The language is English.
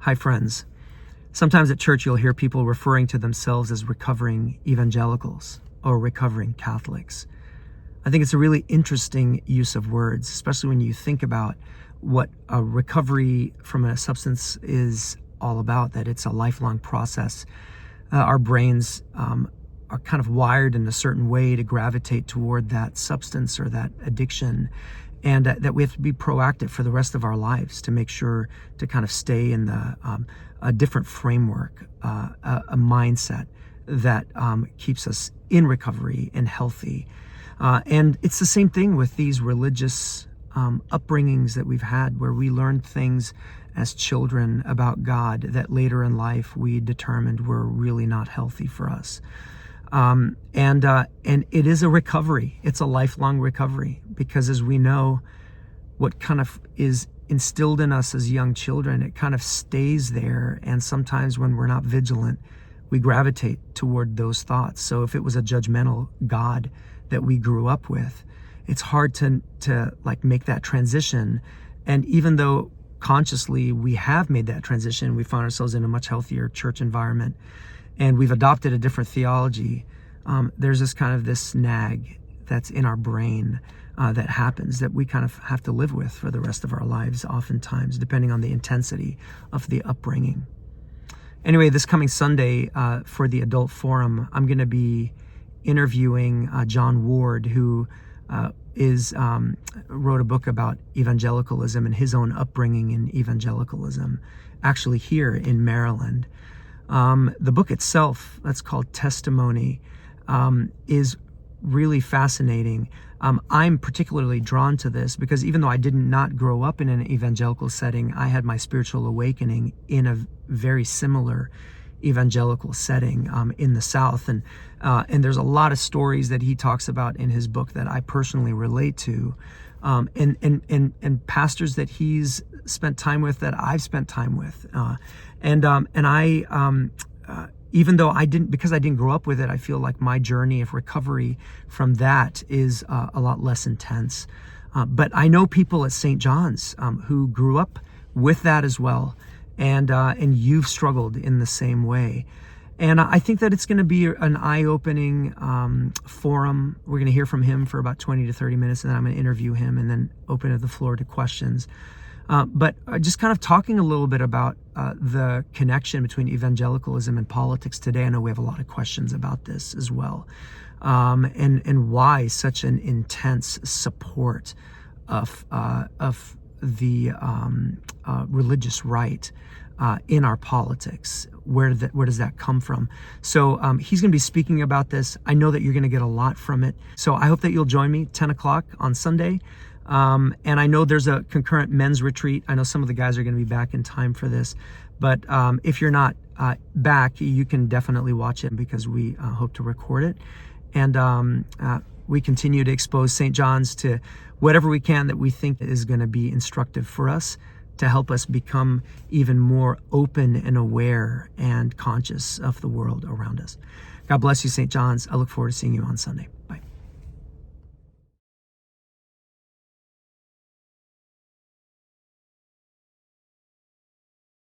Hi, friends. Sometimes at church you'll hear people referring to themselves as recovering evangelicals or recovering Catholics. I think it's a really interesting use of words, especially when you think about what a recovery from a substance is all about, that it's a lifelong process. Our brains are kind of wired in a certain way to gravitate toward that substance or that addiction, and that we have to be proactive for the rest of our lives to make sure to kind of stay in a different framework, a mindset that keeps us in recovery and healthy. And it's the same thing with these religious upbringings that we've had, where we learned things as children about God that later in life we determined were really not healthy for us. And it is a recovery. It's a lifelong recovery, because as we know, what kind of is instilled in us as young children, it kind of stays there. And sometimes when we're not vigilant, we gravitate toward those thoughts. So if it was a judgmental God that we grew up with, it's hard to like make that transition. And even though consciously we have made that transition, we find ourselves in a much healthier church environment, and we've adopted a different theology, there's this nag that's in our brain that happens, that we kind of have to live with for the rest of our lives, oftentimes, depending on the intensity of the upbringing. Anyway, this coming Sunday for the Adult Forum, I'm going to be interviewing John Ward, who wrote a book about evangelicalism and his own upbringing in evangelicalism, actually here in Maryland. The book itself, that's called Testimony, is really fascinating. I'm particularly drawn to this because even though I did not grow up in an evangelical setting, I had my spiritual awakening in a very similar evangelical setting in the South, and there's a lot of stories that he talks about in his book that I personally relate to, and pastors that he's spent time with, that I've spent time with, and I even though because I didn't grow up with it, I feel like my journey of recovery from that is a lot less intense. But I know people at St. John's who grew up with that as well, and you've struggled in the same way. And I think that it's going to be an eye-opening forum. We're going to hear from him for about 20 to 30 minutes, and then I'm going to interview him and then open the floor to questions. But just kind of talking a little bit about the connection between evangelicalism and politics today. I know we have a lot of questions about this as well, and why such an intense support of the religious right in our politics. Where does that come from? So he's going to be speaking about this. I know that you're going to get a lot from it. So I hope that you'll join me 10 o'clock on Sunday. And I know there's a concurrent men's retreat. I know some of the guys are going to be back in time for this. But if you're not back, you can definitely watch it, because we hope to record it. And we continue to expose St. John's to whatever we can that we think is going to be instructive for us, to help us become even more open and aware and conscious of the world around us. God bless you, St. John's. I look forward to seeing you on Sunday. Bye.